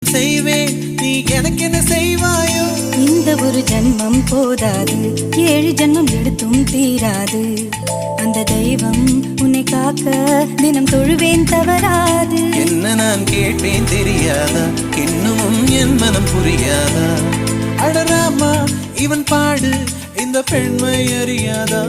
செய்வேன், நீ எனக்கு என்ன செய்வாயோ? இந்த ஒரு ஜன்மம் போதாது, 7 ஜன்மம் எடுத்தும் தீராது. அந்த தெய்வம் உன்னை காக்க தினம் தொழுவேன் தவறாது. என்ன நான் கேட்டேன் தெரியாதா, இன்னும் என் மனம் புரியாதா? அடராமா இவன் பாடு இந்த பெண்மை அறியாதா?